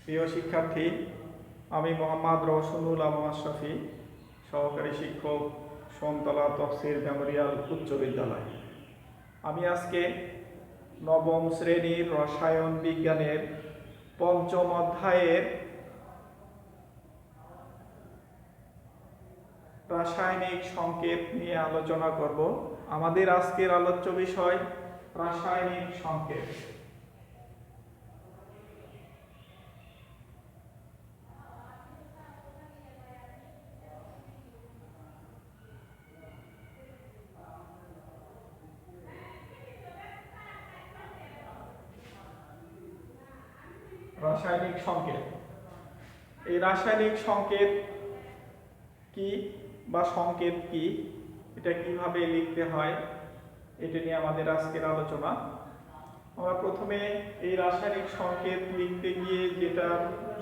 প্রিয় শিক্ষার্থী, আমি মোহাম্মদ রওশনুল আলম আশরাফি, সহকারী শিক্ষক, সোমতলা তফসির মেমোরিয়াল উচ্চ বিদ্যালয়। আমি আজকে নবম শ্রেণীর রসায়ন বিজ্ঞানের পঞ্চম অধ্যায়ের রাসায়নিক সংকেত নিয়ে আলোচনা করব। আমাদের আজকের আলোচ্য বিষয় রাসায়নিক সংকেত। রাসায়নিক সংকেত, এই রাসায়নিক সংকেত কি বা সংকেত কি, এটা কিভাবে লিখতে হয়, এটা নিয়ে আমাদের আজকের আলোচনা। আমরা প্রথমে এই রাসায়নিক সংকেত লিখতে গিয়ে যেটা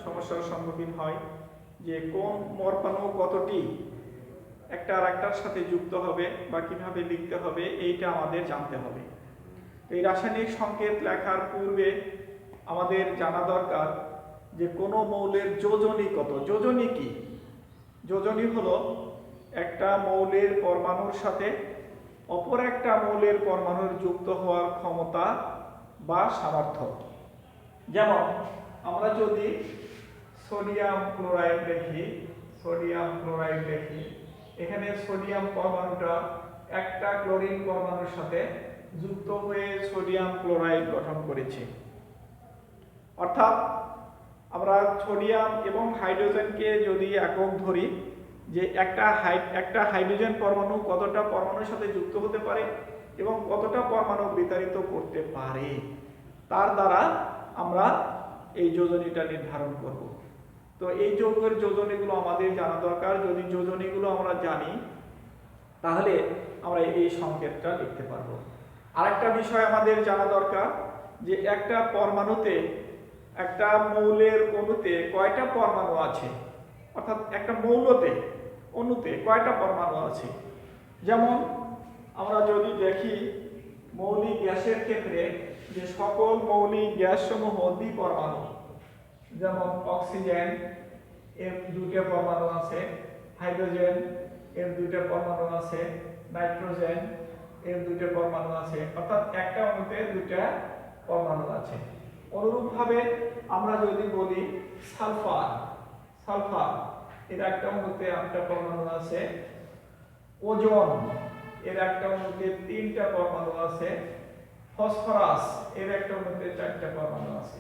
সমস্যার সম্মুখীন হয় যে কোন পরমাণু কতটি একটা আর একটার সাথে যুক্ত হবে বা কিভাবে লিখতে হবে, এইটা আমাদের জানতে হবে। এই রাসায়নিক সংকেত লেখার পূর্বে আমাদের জানা দরকার যে কোনো মৌলের যোজনী কত। যোজনী কি? যোজনী হলো একটা মৌলের পরমাণুর সাথে অপর একটা মৌলের পরমাণুর যুক্ত হওয়ার ক্ষমতা বা সামর্থ্য। যেমন আমরা যদি সোডিয়াম ক্লোরাইড দেখি, এখানে সোডিয়াম পরমাণুটা একটা ক্লোরিন পরমাণুর সাথে যুক্ত হয়ে সোডিয়াম ক্লোরাইড গঠন করেছে। অর্থাৎ আমরা সোডিয়াম এবং হাইড্রোজেনকে যদি একক ধরি যে একটা হাইড্রোজেন পরমাণু কতটা পরমাণুর সাথে যুক্ত হতে পারে এবং কতটা পরমাণু বিতাড়িত করতে পারে, তার দ্বারা আমরা এই যোজনীটা নির্ধারণ করব। তো এই যৌগের যোজনীগুলো আমাদের জানা দরকার। যদি যোজনীগুলো আমরা জানি তাহলে আমরা এই সংকেতটা লিখতে পারবো। আরেকটা বিষয় আমাদের জানা দরকার যে একটা পরমাণুতে, একটা মৌলের অণুতে কয়টা পরমাণু আছে, অর্থাৎ একটা অণুতে কয়টা পরমাণু আছে। যেমন আমরা যদি দেখি মৌলিক গ্যাসের ক্ষেত্রে যে সকল মৌলিক গ্যাস সমূহ দ্বিপরমাণু, যেমন অক্সিজেন এর দুইটা পরমাণু আছে, হাইড্রোজেন এর দুইটা পরমাণু আছে, নাইট্রোজেন এর দুইটা পরমাণু আছে, অর্থাৎ একটা অণুতে দুইটা পরমাণু আছে। অনুরূপভাবে আমরা যদি বলি সালফার এর একটা অণুতে একটা পরমাণু আছে, ওজোন এর একটা অণুতে তিনটা পরমাণু আছে, ফসফরাস এর একটা অণুতে চারটা পরমাণু আছে।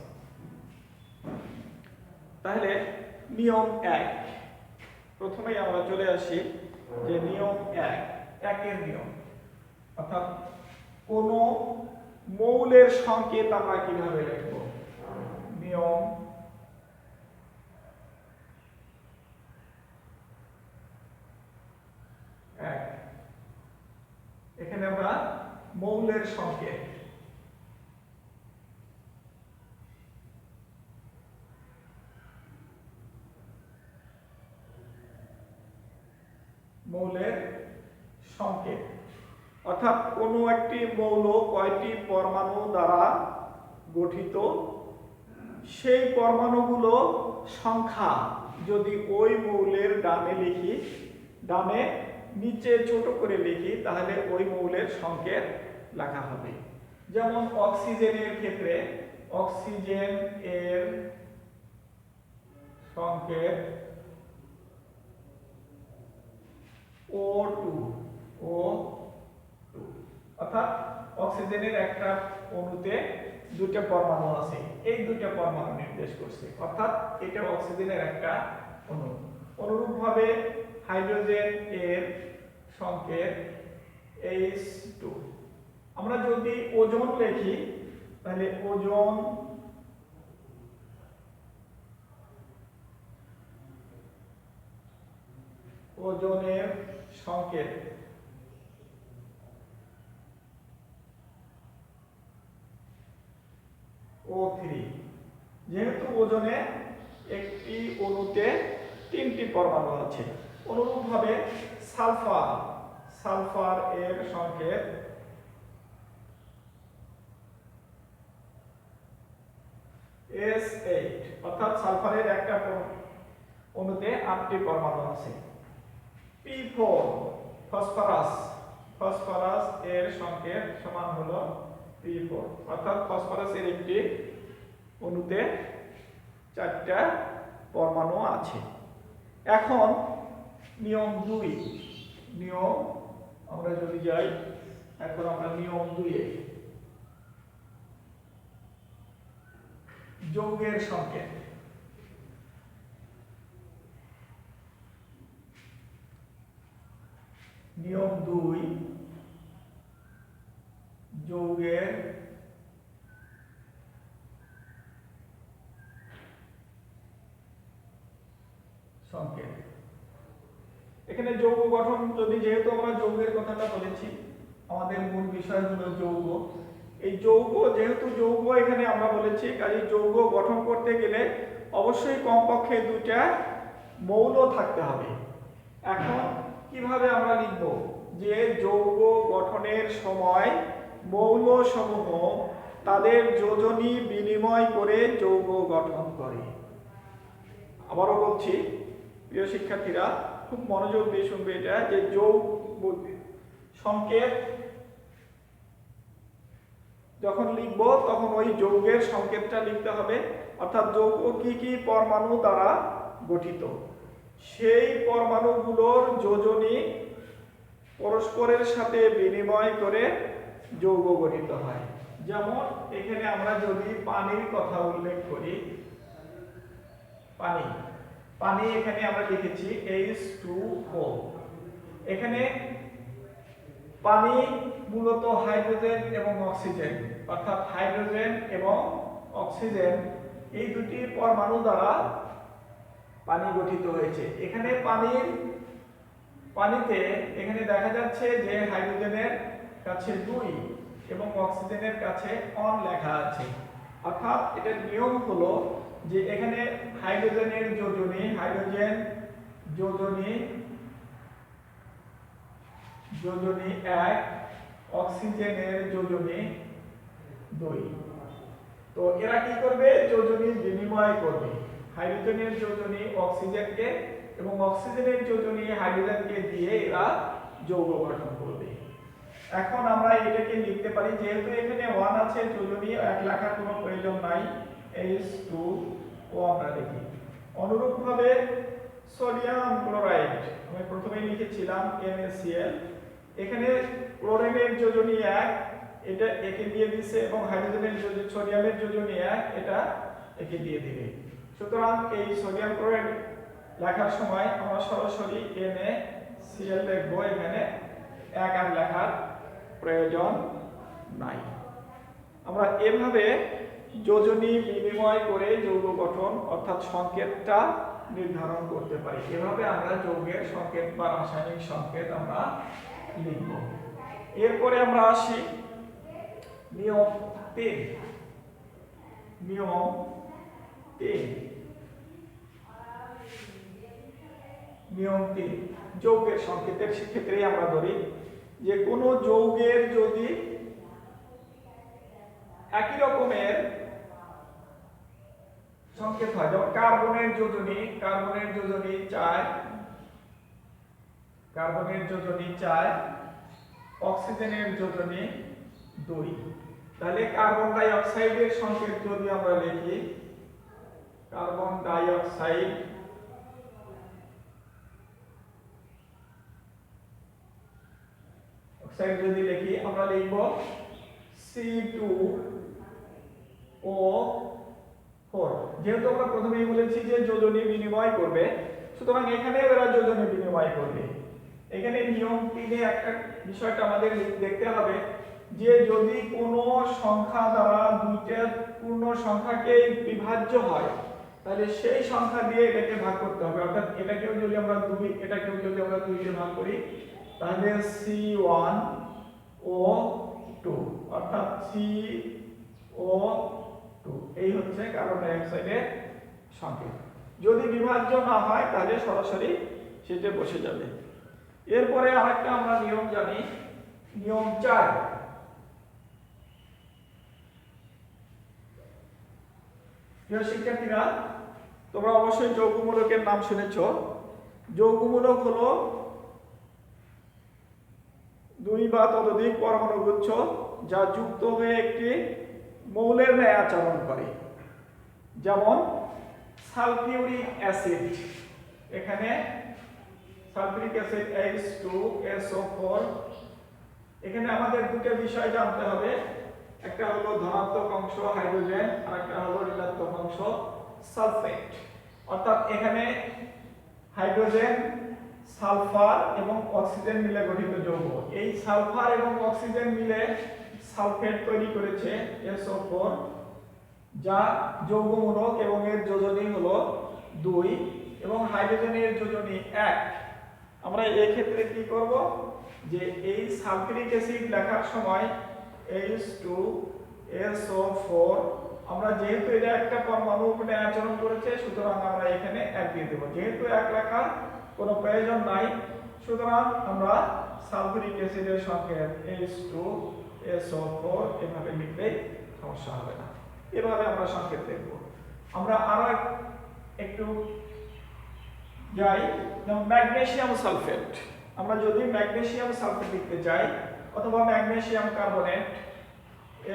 তাহলে নিয়ম 1, প্রথমেই আমরা চলে আসি যে নিয়ম 1 নিয়ম, অর্থাৎ কোন মৌলের সংকেত আমরা কিভাবে লিখব। নিয়ম 1, এখানে আমরা মৌলের সংকেত, অর্থাৎ কোনো একটি মৌল কয়টি পরমাণু দ্বারা গঠিত, সেই পরমাণুগুলো সংখ্যা যদি ওই মৌলের ডানে নিচে ছোট করে লিখি তাহলে ওই মৌলের সংকেত লেখা হবে। যেমন অক্সিজেনের ক্ষেত্রে অক্সিজেন এর সংকেত O2, অর্থাৎ অক্সিজেনের একটা অণুতে দুটো পরমাণু আছে, এই দুটো পরমাণু নির্দেশ করছে, অর্থাৎ এটা অক্সিজেনের একটা অণু। অনুরূপভাবে হাইড্রোজেন এর সংকেত H2। আমরা যদি ওজোন লিখি তাহলে ওজোনের সংকেত O3। যেহেতু ওজনে একটি অণুতে তিনটি পরমাণু আছে। অনুরূপভাবে সালফার এর সংকেত S8 অর্থাৎ সালফারের একটা অণুতে 8টি পরমাণু আছে। P4 ফসফরাস, ফসফরাস এর সংকেত সমান হলো P4 অর্থাৎ ফসফরাসের একটি অণুতে 4টা পরমাণু আছে। এখন নিয়ম 2, নিয়ম আমরা যদি যাই, এখন আমরা নিয়ম 2 এ যৌগের সংকেত। নিয়ম 2 যৌগের সংকেত। এখানে যৌগ গঠন, যদি যেহেতু আমরা যৌগের কথাটা বলেছি, আমাদের মূল বিষয় হলো যৌগ। এই যৌগ, যেহেতু যৌগ এখানে আমরা বলেছি, কাজে যৌগ গঠন করতে গেলে অবশ্যই কমপক্ষে 2টা মৌল থাকতে হবে। এখন কিভাবে আমরা লিখব যে যৌগ গঠনের সময় মৌলসমূহ তাদের যোজনী বিনিময় করে যৌগ গঠন করে। আবারও বলছি প্রিয় শিক্ষার্থীরা, খুব মনোযোগ দিয়ে শুনবে এটা, যে যৌগ সংকেত যখন লিখব তখন ওই যৌগের সংকেতটা লিখতে হবে, অর্থাৎ যৌগ কি কি পরমাণু দ্বারা গঠিত, সেই পরমাণুগুলোর যোজনী পরস্পরের সাথে বিনিময় করে যৌগ গঠিত হয়। যেমন এখানে আমরা যদি পানির কথা উল্লেখ করি, পানি, পানি এখানে আমরা লিখেছি H2O। এখানে পানি মূলত হাইড্রোজেন এবং অক্সিজেন, অর্থাৎ হাইড্রোজেন এবং অক্সিজেন এই দুটি পরমাণু দ্বারা পানি গঠিত হয়েছে। এখানে পানিতে এখানে দেখা যাচ্ছে যে হাইড্রোজেনের কাছে 2 এবং অক্সিজেনের কাছে 1 লেখা আছে। অর্থাৎ এটার নিয়ম হলো যে এখানে হাইড্রোজেনের যোজনী, হাইড্রোজেন যোজনী 1, অক্সিজেনের যোজনী 2। তো এরা কি করবে? যোজনী বিনিময় করবে। হাইড্রোজেনের যোজনী অক্সিজেনকে এবং অক্সিজেনের যোজনী হাইড্রোজেনকে দিয়ে এরা যৌগ গঠন করবে। এখন আমরা এটাকে লিখতে পারি, যেহেতু এখানে 1 আছে, যোজনী 1 লেখার কোনো প্রয়োজন নাই, H2O আমরা লিখি। অনুরূপভাবে সোডিয়াম ক্লোরাইড আমি প্রথমেই লিখেছিলাম NaCl। এখানে ক্লোরিনের যোজনী 1, এটা একে দিয়ে দিছে, এবং হাইড্রোজেনের যোজনী, সোডিয়ামের যোজনী 1, এটা একে দিয়ে দিবে। সুতরাং এই সোডিয়াম ক্লোরাইড লেখার সময় আমরা সরাসরি NaCl লিখব, এখানে 1 আর লেখার প্রয়োজন নাই। আমরা এভাবে যোজনী বিনিময় করে যৌগ গঠন অর্থাৎ সংকেতটা নির্ধারণ করতে পারি। এভাবে আমরা যৌগের সংকেত বা রাসায়নিক সংকেত আমরা লিখব। এরপরে আমরা আসি নিয়ম 3। নিয়ম 3 যৌগের সংকেতের ক্ষেত্রে আমরা ধরি যে কোনো যৌগের যদি একই রকমের সংকেত হয়, যেমন কার্বনের যোজনী 4, অক্সিজেনের যোজনী 2, তাহলে কার্বন ডাই অক্সাইডের সংকেত যদি আমরা লিখি, কার্বন ডাই অক্সাইড যদি লিখি, আমরা লিখব C2O4। যেহেতু আমরা প্রথমেই বলেছি যে যোজনী বিনিময় করবে, সুতরাং এখানে এরা যোজনী বিনিময় করবে। এখানে নিয়ম 3 একটা বিষয়টা আমাদের দেখতে হবে যে যদি কোনো সংখ্যা দ্বারা 2টা পূর্ণ সংখ্যাকে বিভাজ্য হয়, তাহলে সেই সংখ্যা দিয়ে এটাকে ভাগ করতে হবে। অর্থাৎ এটাকেও যদি আমরা 2, এটাকেও যদি আমরা 2 দিয়ে ভাগ করি, তাহলে C1O2 অর্থাৎ CO2 এই হচ্ছে কার্বন ডাই অক্সাইডের সংকেত। যদি বিভাজ্য না হয় তাহলে সরাসরি সেটা বসে যাবে। এরপরে আরেকটা আমরা নিয়ম জানি, নিয়ম 4। প্রিয় শিক্ষার্থীরা, তোমরা অবশ্যই যৌগমূলকের নাম শুনেছ। যৌগমূলক হলো দুই বা ততোধিক পরমাণুগুচ্ছ যা যুক্ত হয়ে একটি মৌলের ন্যায় আচরণ করে। যেমন সালফিউরিক অ্যাসিড, এখানে সালফিউরিক অ্যাসিড H2SO4। এখানে আমাদের দুটো বিষয় জানতে হবে, একটা হলো ধনাত্মক অংশ হাইড্রোজেন আর একটা হলো ঋণাত্মক অংশ সালফেট। অর্থাৎ এখানে হাইড্রোজেন, সালফার এবং অক্সিজেন মিলে গঠিত যৌগ। এই সালফার এবং অক্সিজেন মিলে সালফেট তৈরি করেছে SO4, যা যৌগমূলক এবং এর যোজনী হলো 2 এবং হাইড্রোজেনের যোজনী 1। আমরা এই ক্ষেত্রে কি করব, যে এই সালফিউরিক অ্যাসিড লেখার সময় H2SO4 আমরা যেহেতু এটা একটা পরমাণু উপরে আচরণ করেছে, সুতরাং আমরা এখানে 1 দিয়ে দেব। যেহেতু 1 লেখার কোনো প্রয়োজন নাই, সুতরাং আমরা সালফিউরিক অ্যাসিডের সংকেত H2SO4 এভাবে লিখলে সমস্যা হবে না। এভাবে আমরা সংকেত লিখব। আমরা আরো একটু যাই, যেমন ম্যাগনেসিয়াম সালফেট। আমরা যদি ম্যাগনেসিয়াম সালফেট লিখতে চাই অথবা ম্যাগনেসিয়াম কার্বনেট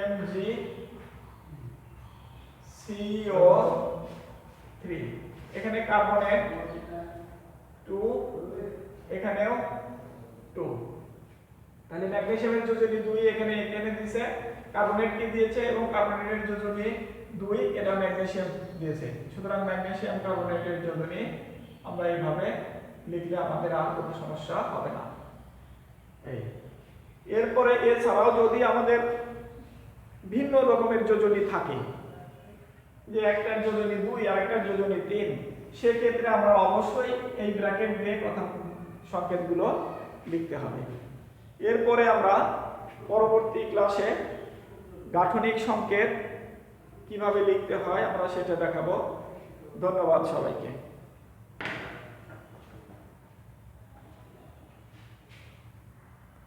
MgCO3, এখানে কার্বনেট 2, এখানেও 2। তাহলে ম্যাগনেসিয়ামের যোজনী 2 এখানে দিয়েছে, কার্বনেট কি দিয়েছে এবং কার্বনেটের যোজনী 2, এটা ম্যাগনেসিয়াম দিয়েছে। সুতরাং ম্যাগনেসিয়াম কার্বনেটের যোজনী আমরা এইভাবে লিখলে আমাদের আর কোনো সমস্যা হবে না। এরপরে এছাড়াও যদি আমাদের ভিন্ন রকমের যোজনী থাকে, যে একটা যোজনী 2 আর একটা যোজনী 3, সেক্ষেত্রে আমরা অবশ্যই এই ব্র্যাকেট দিয়ে কথা সংকেতগুলো লিখতে হবে। এরপরে আমরা পরবর্তী ক্লাসে গাঠনিক সংকেত কিভাবে লিখতে হয় আমরা সেটা দেখাবো। ধন্যবাদ সবাইকে।